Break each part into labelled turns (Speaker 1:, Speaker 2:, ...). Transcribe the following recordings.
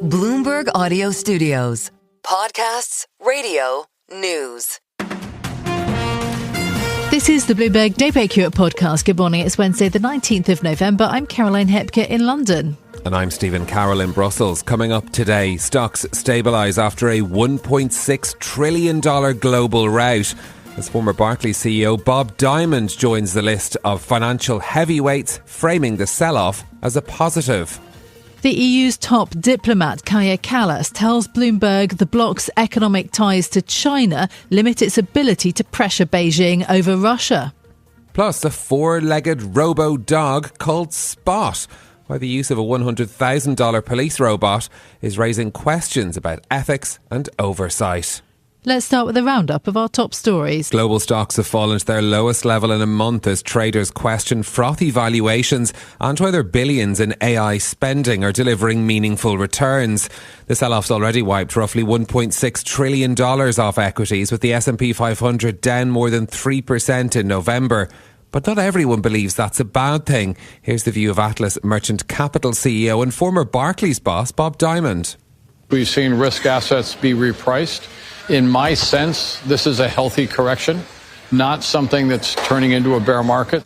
Speaker 1: Bloomberg Audio Studios. Podcasts, radio, news.
Speaker 2: This is the Bloomberg Daybreak Europe podcast. Good morning. It's Wednesday, the 19th of November. I'm Caroline Hepke in London.
Speaker 3: And I'm Stephen Carroll in Brussels. Coming up today, stocks stabilise after a $1.6 trillion global rout. As former Barclays CEO Bob Diamond joins the list of financial heavyweights, framing the sell-off as a positive.
Speaker 2: The EU's top diplomat, Kaja Kallas, tells Bloomberg the bloc's economic ties to China limit its ability to pressure Beijing over Russia.
Speaker 3: Plus, a four-legged robo-dog called Spot, why the use of a $100,000 police robot is raising questions about ethics and oversight.
Speaker 2: Let's start with a roundup of our top stories.
Speaker 3: Global stocks have fallen to their lowest level in a month as traders question frothy valuations and whether billions in AI spending are delivering meaningful returns. The sell-off's already wiped roughly $1.6 trillion off equities, with the S&P 500 down more than 3% in November. But not everyone believes that's a bad thing. Here's the view of Atlas Merchant Capital CEO and former Barclays boss Bob Diamond.
Speaker 4: We've seen risk assets be repriced. In my sense, this is a healthy correction, not something that's turning into a bear market.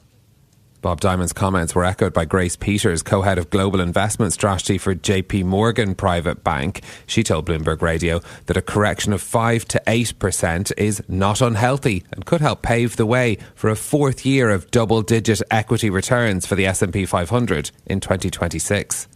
Speaker 3: Bob Diamond's comments were echoed by Grace Peters, co-head of global investment strategy for JP Morgan Private Bank. She told Bloomberg Radio that a correction of 5 to 8% is not unhealthy and could help pave the way for a fourth year of double-digit equity returns for the S&P 500 in 2026.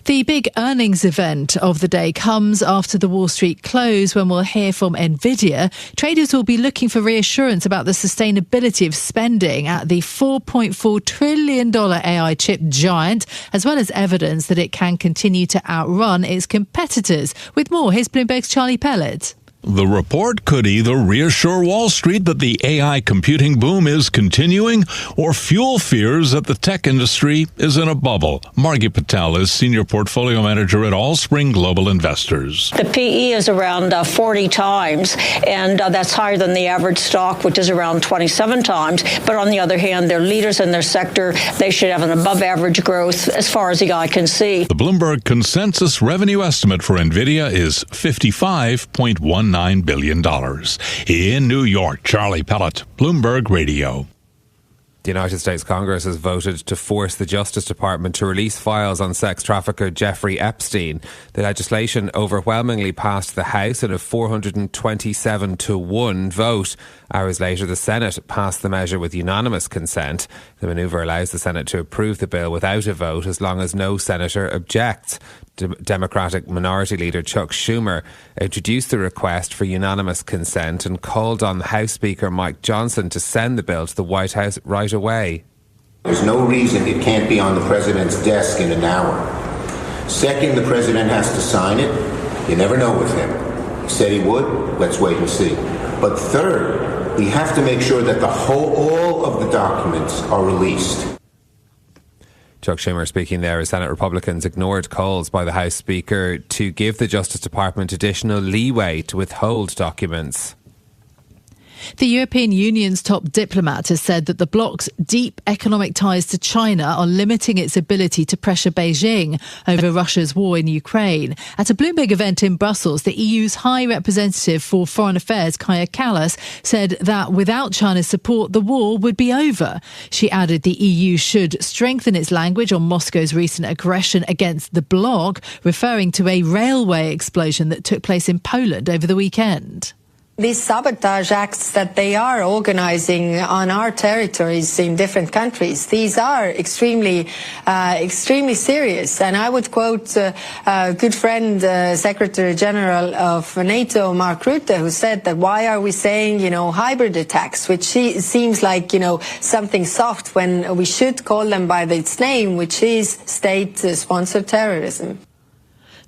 Speaker 2: The big earnings event of the day comes after the Wall Street close, when we'll hear from Nvidia. Traders will be looking for reassurance about the sustainability of spending at the $4.4 trillion AI chip giant, as well as evidence that it can continue to outrun its competitors. With more, here's Bloomberg's Charlie Pellet.
Speaker 5: The report could either reassure Wall Street that the AI computing boom is continuing or fuel fears that the tech industry is in a bubble. Margie Patel is Senior Portfolio Manager at Allspring Global Investors.
Speaker 6: The PE is around 40 times, and that's higher than the average stock, which is around 27 times. But on the other hand, they're leaders in their sector. They should have an above-average growth as far as the eye can see.
Speaker 5: The Bloomberg consensus revenue estimate for Nvidia is $55.19 billion. In New York, Charlie Pellet, Bloomberg Radio.
Speaker 3: The United States Congress has voted to force the Justice Department to release files on sex trafficker Jeffrey Epstein. The legislation overwhelmingly passed the House in a 427-1 vote. Hours later, the Senate passed the measure with unanimous consent. The manoeuvre allows the Senate to approve the bill without a vote as long as no senator objects. Democratic Minority Leader Chuck Schumer introduced the request for unanimous consent and called on House Speaker Mike Johnson to send the bill to the White House right away.
Speaker 7: There's no reason it can't be on the president's desk in an hour. Second, the president has to sign it. You never know with him. He said he would. Let's wait and see. But third, we have to make sure that all of the documents are released.
Speaker 3: Chuck Schumer speaking there as Senate Republicans ignored calls by the House Speaker to give the Justice Department additional leeway to withhold documents.
Speaker 2: The European Union's top diplomat has said that the bloc's deep economic ties to China are limiting its ability to pressure Beijing over Russia's war in Ukraine. At a Bloomberg event in Brussels, the EU's High Representative for Foreign Affairs, Kaja Kallas, said that without China's support, the war would be over. She added the EU should strengthen its language on Moscow's recent aggression against the bloc, referring to a railway explosion that took place in Poland over the weekend.
Speaker 8: These sabotage acts that they are organizing on our territories in different countries, these are extremely serious. And I would quote a good friend, Secretary General of NATO, Mark Rutte, who said that why are we saying, hybrid attacks, which seems like, something soft, when we should call them by its name, which is state-sponsored terrorism.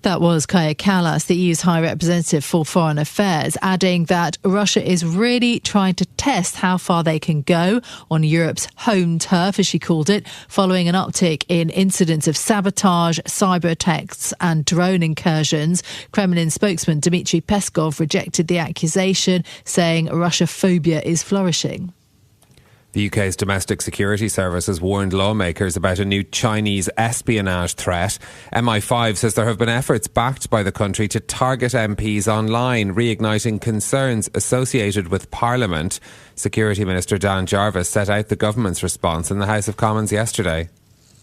Speaker 2: That was Kaja Kallas, the EU's High Representative for Foreign Affairs, adding that Russia is really trying to test how far they can go on Europe's home turf, as she called it, following an uptick in incidents of sabotage, cyber attacks and drone incursions. Kremlin spokesman Dmitry Peskov rejected the accusation, saying Russia-phobia is flourishing.
Speaker 3: The UK's Domestic Security Service has warned lawmakers about a new Chinese espionage threat. MI5 says there have been efforts backed by the country to target MPs online, reigniting concerns associated with Parliament. Security Minister Dan Jarvis set out the government's response in the House of Commons yesterday.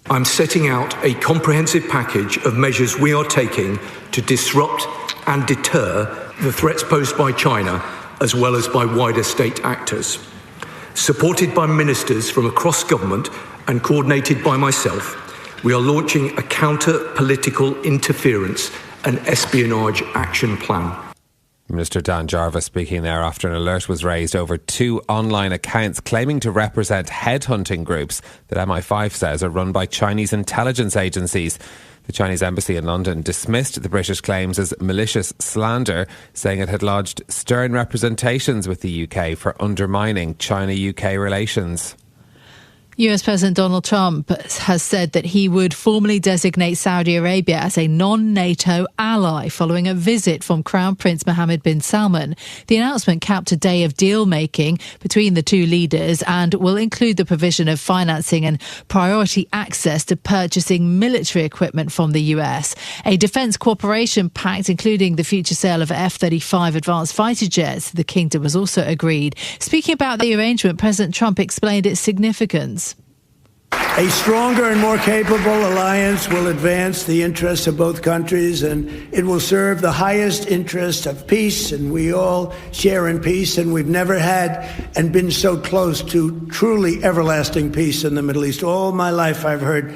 Speaker 9: I'm setting out a comprehensive package of measures we are taking to disrupt and deter the threats posed by China, as well as by wider state actors. Supported by ministers from across government and coordinated by myself, we are launching a counter-political interference and espionage action plan.
Speaker 3: Minister Dan Jarvis speaking there after an alert was raised over 2 online accounts claiming to represent headhunting groups that MI5 says are run by Chinese intelligence agencies. The Chinese embassy in London dismissed the British claims as malicious slander, saying it had lodged stern representations with the UK for undermining China-UK relations.
Speaker 2: US President Donald Trump has said that he would formally designate Saudi Arabia as a non-NATO ally following a visit from Crown Prince Mohammed bin Salman. The announcement capped a day of deal-making between the two leaders and will include the provision of financing and priority access to purchasing military equipment from the US. A defence cooperation pact, including the future sale of F-35 advanced fighter jets to the kingdom, was also agreed. Speaking about the arrangement, President Trump explained its significance.
Speaker 10: A stronger and more capable alliance will advance the interests of both countries, and it will serve the highest interest of peace, and we all share in peace, and we've never had and been so close to truly everlasting peace in the Middle East. All my life I've heard,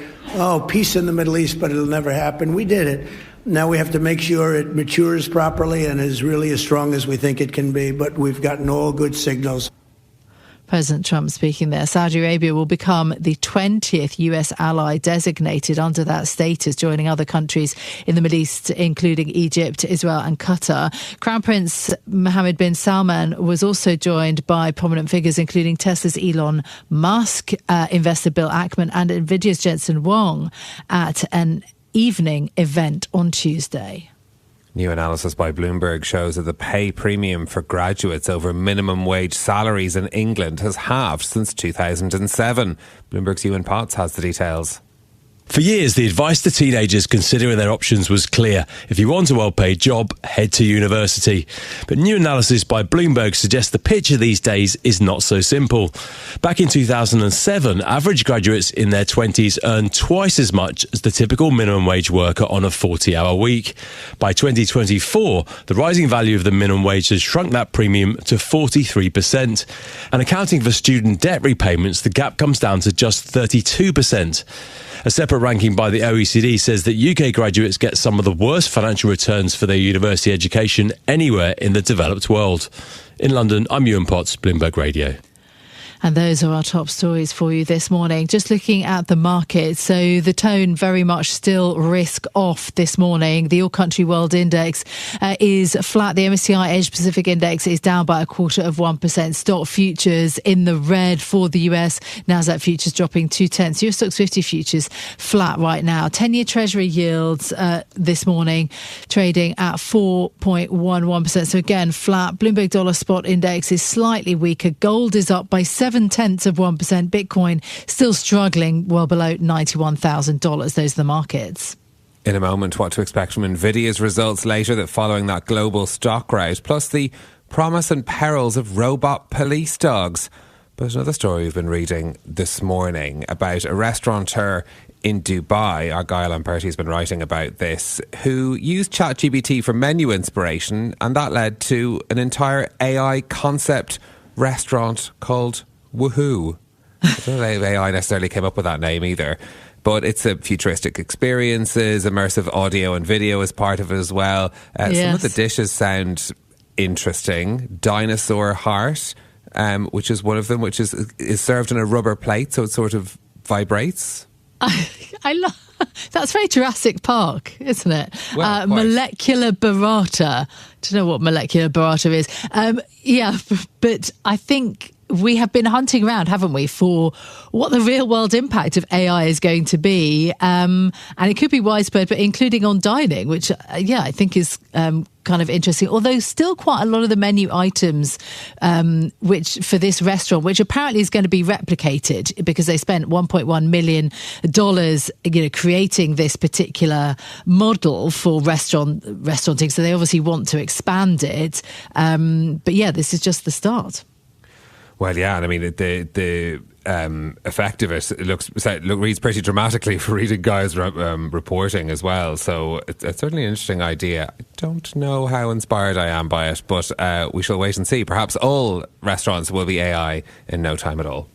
Speaker 10: peace in the Middle East, but it'll never happen. We did it. Now we have to make sure it matures properly and is really as strong as we think it can be, but we've gotten all good signals.
Speaker 2: President Trump speaking there. Saudi Arabia will become the 20th US ally designated under that status, joining other countries in the Middle East, including Egypt, Israel and Qatar. Crown Prince Mohammed bin Salman was also joined by prominent figures, including Tesla's Elon Musk, investor Bill Ackman and Nvidia's Jensen Huang at an evening event on Tuesday.
Speaker 3: New analysis by Bloomberg shows that the pay premium for graduates over minimum wage salaries in England has halved since 2007. Bloomberg's Ewan Potts has the details.
Speaker 11: For years, the advice to teenagers considering their options was clear. If you want a well-paid job, head to university. But new analysis by Bloomberg suggests the picture these days is not so simple. Back in 2007, average graduates in their 20s earned twice as much as the typical minimum wage worker on a 40-hour week. By 2024, the rising value of the minimum wage has shrunk that premium to 43%. And accounting for student debt repayments, the gap comes down to just 32%. A separate ranking by the OECD says that UK graduates get some of the worst financial returns for their university education anywhere in the developed world. In London, I'm Ewan Potts, Bloomberg Radio.
Speaker 2: And those are our top stories for you this morning. Just looking at the market, so the tone very much still risk off this morning. The All Country World Index is flat. The MSCI Asia Pacific Index is down by 0.25%. Stock futures in the red for the US. Nasdaq futures dropping 0.2. US Stocks 50 futures flat right now. 10-year Treasury yields this morning trading at 4.11%. So again, flat. Bloomberg Dollar Spot Index is slightly weaker. Gold is up by 0.7%. Bitcoin still struggling well below $91,000. Those are the markets.
Speaker 3: In a moment, what to expect from Nvidia's results later that following that global stock rout, plus the promise and perils of robot police dogs. But another story we've been reading this morning about a restaurateur in Dubai, Argyle Lamperti has been writing about this, who used ChatGPT for menu inspiration, and that led to an entire AI concept restaurant called Woohoo. I don't know if AI necessarily came up with that name either, but it's a futuristic experiences, immersive audio and video as part of it as well. Some of the dishes sound interesting. Dinosaur heart, which is one of them, which is served on a rubber plate, so it sort of vibrates.
Speaker 2: I love that's very Jurassic Park, isn't it?
Speaker 3: Well,
Speaker 2: molecular burrata. I don't know what molecular burrata is. But I think we have been hunting around, haven't we, for what the real world impact of AI is going to be. And it could be widespread, but including on dining, which, I think is kind of interesting. Although still quite a lot of the menu items, which for this restaurant, which apparently is going to be replicated because they spent $1.1 million, creating this particular model for restauranting. So they obviously want to expand it. But yeah, this is just the start.
Speaker 3: Well, yeah, and I mean, the effect of it reads pretty dramatically for reading Guy's reporting as well. So it's certainly an interesting idea. I don't know how inspired I am by it, but we shall wait and see. Perhaps all restaurants will be AI in no time at all.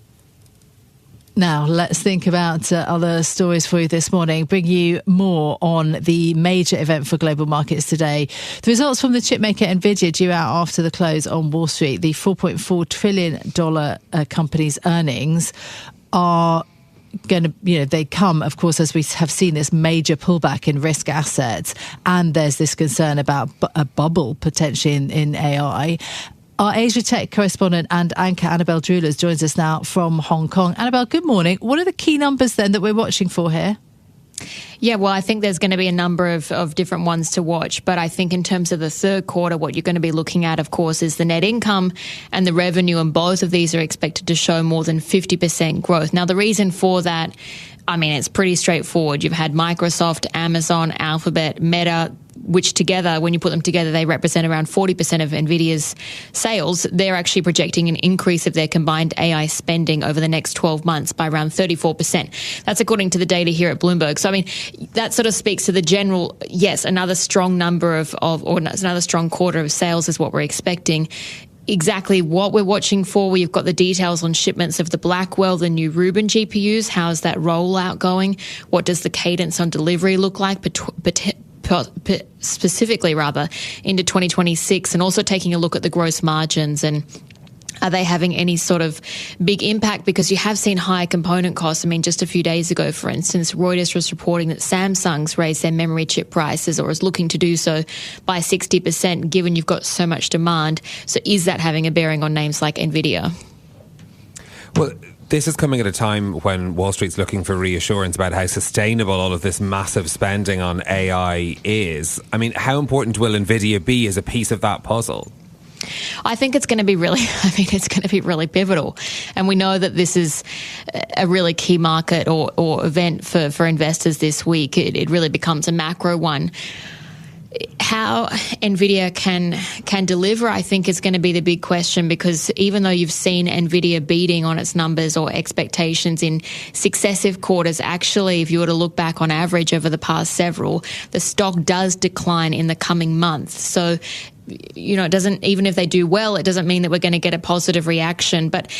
Speaker 2: Now, let's think about other stories for you this morning, bring you more on the major event for global markets today. The results from the chipmaker Nvidia due out after the close on Wall Street. The $4.4 trillion company's earnings are going to, they come, of course, as we have seen this major pullback in risk assets. And there's this concern about a bubble potentially in AI. Our Asia Tech correspondent and anchor Annabelle Drewlers joins us now from Hong Kong. Annabelle, good morning. What are the key numbers then that we're watching for here?
Speaker 12: Yeah, well, I think there's going to be a number of different ones to watch. But I think in terms of the third quarter, what you're going to be looking at, of course, is the net income and the revenue. And both of these are expected to show more than 50% growth. Now, the reason for that, I mean, it's pretty straightforward. You've had Microsoft, Amazon, Alphabet, Meta, which together, when you put them together, they represent around 40% of Nvidia's sales. They're actually projecting an increase of their combined AI spending over the next 12 months by around 34%. That's according to the data here at Bloomberg. So, I mean, that sort of speaks to the general, yes, another strong number or another strong quarter of sales is what we're expecting. Exactly what we're watching for. We've got the details on shipments of the Blackwell, the new Rubin GPUs. How's that rollout going? What does the cadence on delivery look like? Specifically into 2026, and also taking a look at the gross margins, and are they having any sort of big impact? Because you have seen higher component costs. I mean, just a few days ago, for instance, Reuters was reporting that Samsung's raised their memory chip prices, or is looking to do so, by 60%, given you've got so much demand. So is that having a bearing on names like Nvidia?
Speaker 3: Well, this is coming at a time when Wall Street's looking for reassurance about how sustainable all of this massive spending on AI is. I mean, how important will Nvidia be as a piece of that puzzle?
Speaker 12: I think it's going to be really pivotal. And we know that this is a really key market or event for investors this week. It really becomes a macro one. How Nvidia can deliver, I think, is going to be the big question, because even though you've seen Nvidia beating on its numbers or expectations in successive quarters, actually, if you were to look back on average over the past several, the stock does decline in the coming months. So, it doesn't, even if they do well, it doesn't mean that we're going to get a positive reaction. But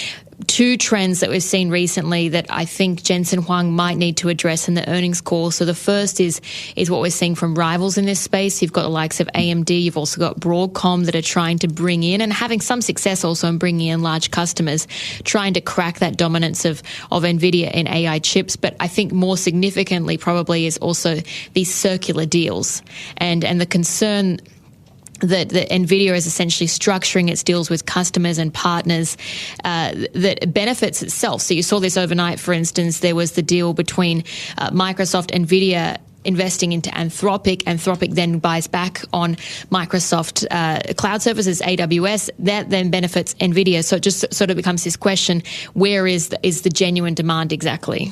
Speaker 12: two trends that we've seen recently that I think Jensen Huang might need to address in the earnings call. So the first is what we're seeing from rivals in this space. You've got the likes of AMD. You've also got Broadcom that are trying to bring in, and having some success also in bringing in large customers, trying to crack that dominance of Nvidia in AI chips. But I think more significantly probably is also these circular deals and the concern that Nvidia is essentially structuring its deals with customers and partners that benefits itself. So you saw this overnight, for instance. There was the deal between Microsoft, Nvidia, investing into Anthropic. Anthropic then buys back on Microsoft cloud services, AWS. That then benefits Nvidia. So it just sort of becomes this question, where is the genuine demand exactly?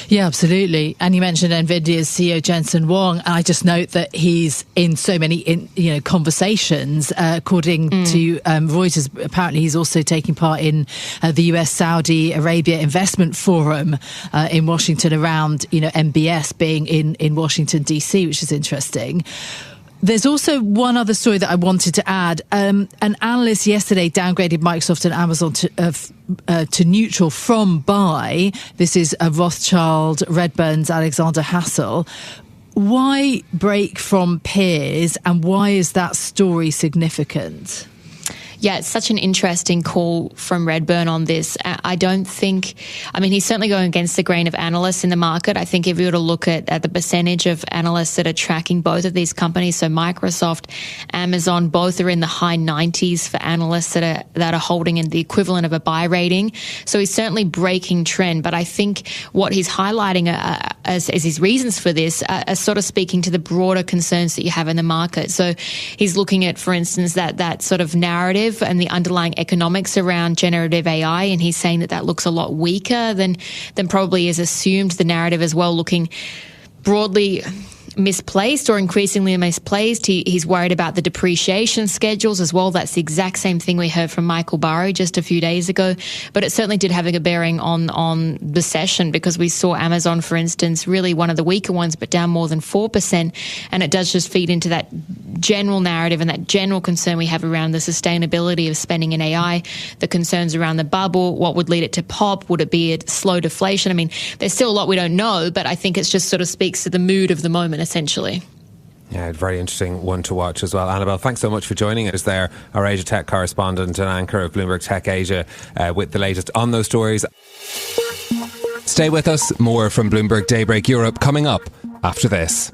Speaker 2: Yeah, absolutely. And you mentioned Nvidia's CEO Jensen Huang. I just note that he's in so many conversations. According to Reuters, apparently he's also taking part in the US Saudi Arabia Investment Forum in Washington, around MBS being in Washington DC, which is interesting. There's also one other story that I wanted to add. An analyst yesterday downgraded Microsoft and Amazon to neutral from buy. This is a Rothschild Redburn's Alexander Hassel. Why break from peers, and why is that story significant?
Speaker 12: Yeah, it's such an interesting call from Redburn on this. He's certainly going against the grain of analysts in the market. I think if you were to look at the percentage of analysts that are tracking both of these companies, so Microsoft, Amazon, both are in the high 90s for analysts that are holding in the equivalent of a buy rating. So he's certainly breaking trend. But I think what he's highlighting as his reasons for this are sort of speaking to the broader concerns that you have in the market. So he's looking at, for instance, that sort of narrative and the underlying economics around generative AI, and he's saying that looks a lot weaker than probably is assumed. The narrative as well looking broadly misplaced or increasingly misplaced. He's worried about the depreciation schedules as well. That's the exact same thing we heard from Michael Burrow just a few days ago. But it certainly did have a bearing on the session, because we saw Amazon, for instance, really one of the weaker ones, but down more than 4%. And it does just feed into that general narrative and that general concern we have around the sustainability of spending in AI, the concerns around the bubble, what would lead it to pop, would it be a slow deflation? I mean, there's still a lot we don't know, but I think it just sort of speaks to the mood of the moment, essentially.
Speaker 3: Yeah, very interesting one to watch as well. Annabelle, thanks so much for joining us there, our Asia Tech correspondent and anchor of Bloomberg Tech Asia, with the latest on those stories. Stay with us. More from Bloomberg Daybreak Europe coming up after this.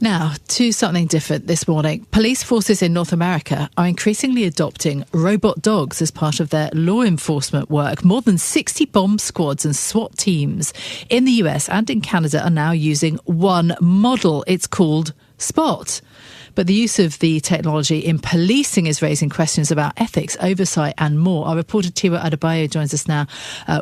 Speaker 2: Now, to something different this morning. Police forces in North America are increasingly adopting robot dogs as part of their law enforcement work. More than 60 bomb squads and SWAT teams in the US and in Canada are now using one model. It's called Spot. But the use of the technology in policing is raising questions about ethics, oversight and more. Our reporter Tiwa Adebayo joins us now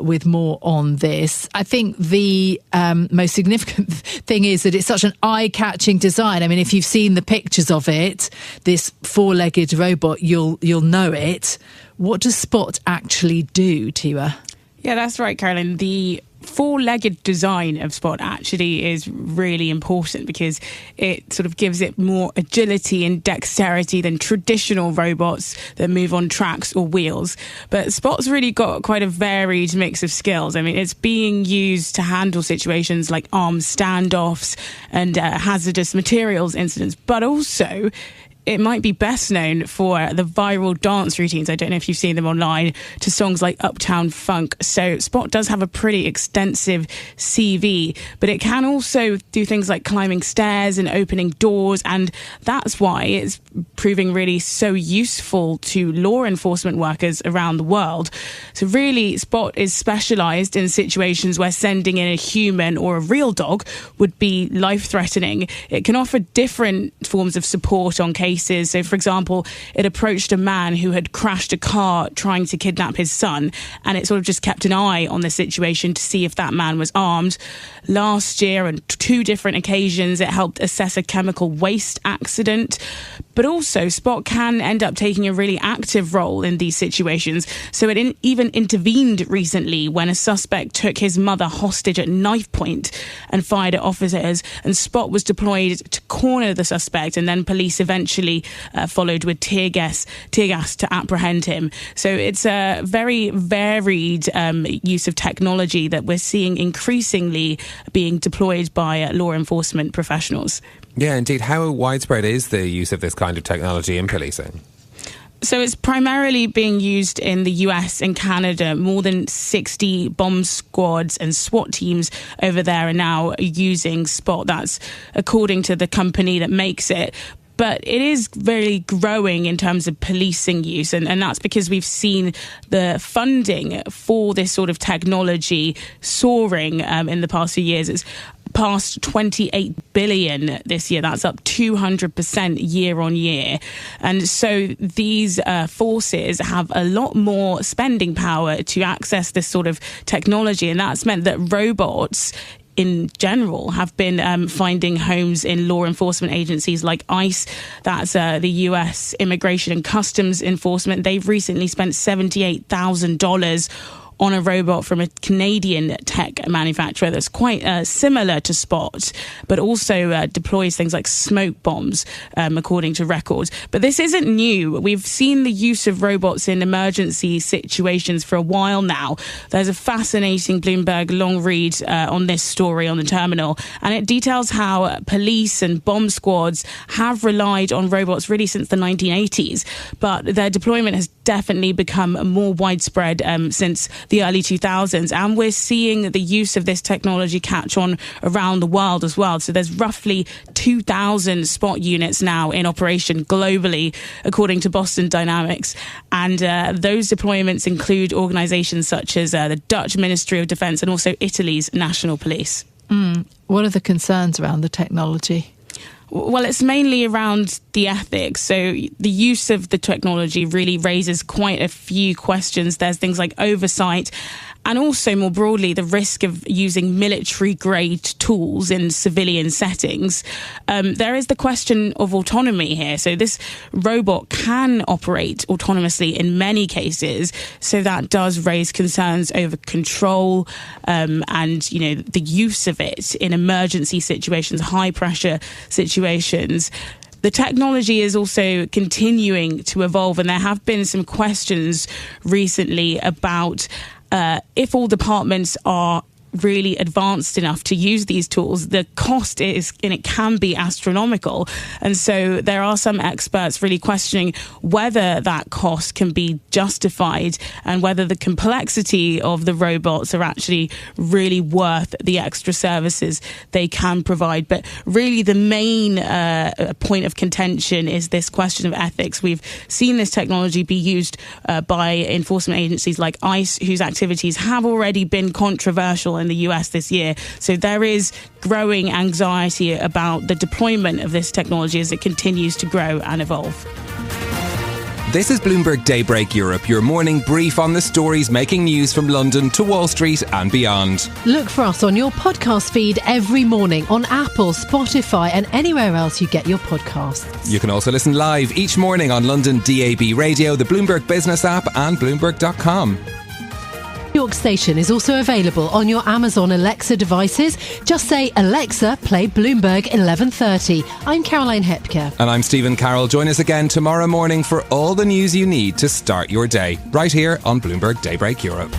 Speaker 2: with more on this. I think the most significant thing is that it's such an eye-catching design. I mean, if you've seen the pictures of it, this four-legged robot, you'll know it. What does Spot actually do, Tiwa?
Speaker 13: Yeah, that's right, Caroline. The four-legged design of Spot actually is really important because it sort of gives it more agility and dexterity than traditional robots that move on tracks or wheels. But Spot's really got quite a varied mix of skills. I mean, it's being used to handle situations like armed standoffs and hazardous materials incidents, but also it might be best known for the viral dance routines. I don't know if you've seen them online, to songs like Uptown Funk. So Spot does have a pretty extensive CV, but it can also do things like climbing stairs and opening doors. And that's why it's proving really so useful to law enforcement workers around the world. So really, Spot is specialized in situations where sending in a human or a real dog would be life-threatening. It can offer different forms of support on cases. So, for example, it approached a man who had crashed a car trying to kidnap his son, and it sort of just kept an eye on the situation to see if that man was armed. Last year, on two different occasions, it helped assess a chemical waste accident. But also, Spot can end up taking a really active role in these situations. So it even intervened recently when a suspect took his mother hostage at knife point and fired at officers. And Spot was deployed to corner the suspect, and then police eventually followed with tear gas to apprehend him. So it's a very varied use of technology that we're seeing increasingly being deployed by law enforcement professionals.
Speaker 3: Yeah, indeed. How widespread is the use of this kind of technology in policing?
Speaker 13: So it's primarily being used in the US and Canada. More than 60 bomb squads and SWAT teams over there are now using Spot. That's according to the company that makes it. But it is very growing in terms of policing use, and that's because we've seen the funding for this sort of technology soaring in the past few years. It's past 28 billion this year. That's up 200% year on year. And so these forces have a lot more spending power to access this sort of technology, and that's meant that robots in general have been finding homes in law enforcement agencies like ICE. That's the US Immigration and Customs Enforcement. They've recently spent $78,000 on a robot from a Canadian tech manufacturer that's quite similar to Spot, but also deploys things like smoke bombs, according to records. But this isn't new. We've seen the use of robots in emergency situations for a while now. There's a fascinating Bloomberg long read on this story on the terminal, and it details how police and bomb squads have relied on robots really since the 1980s, but their deployment has definitely become more widespread since the early 2000s, and we're seeing the use of this technology catch on around the world as well. So there's roughly 2,000 Spot units now in operation globally, according to Boston Dynamics, and those deployments include organisations such as the Dutch Ministry of Defence and also Italy's National Police.
Speaker 2: What are the concerns around the technology?
Speaker 13: Well, it's mainly around the ethics. So the use of the technology really raises quite a few questions. There's things like oversight, and also more broadly the risk of using military-grade tools in civilian settings. There is the question of autonomy here. So this robot can operate autonomously in many cases, so that does raise concerns over control and, the use of it in emergency situations, high-pressure situations. The technology is also continuing to evolve, and there have been some questions recently about if all departments are really advanced enough to use these tools, the cost is, and it can be astronomical. And so there are some experts really questioning whether that cost can be justified and whether the complexity of the robots are actually really worth the extra services they can provide. But really the main point of contention is this question of ethics. We've seen this technology be used by enforcement agencies like ICE, whose activities have already been controversial in the US this year. So there is growing anxiety about the deployment of this technology as it continues to grow and evolve.
Speaker 3: This is Bloomberg Daybreak Europe, your morning brief on the stories making news from London to Wall Street and beyond.
Speaker 2: Look for us on your podcast feed every morning on Apple, Spotify and anywhere else you get your podcasts.
Speaker 3: You can also listen live each morning on London DAB Radio, the Bloomberg Business app and Bloomberg.com.
Speaker 2: York Station is also available on your Amazon Alexa devices. Just say, Alexa, play Bloomberg 1130. I'm Caroline Hepker.
Speaker 3: And I'm Stephen Carroll. Join us again tomorrow morning for all the news you need to start your day, right here on Bloomberg Daybreak Europe.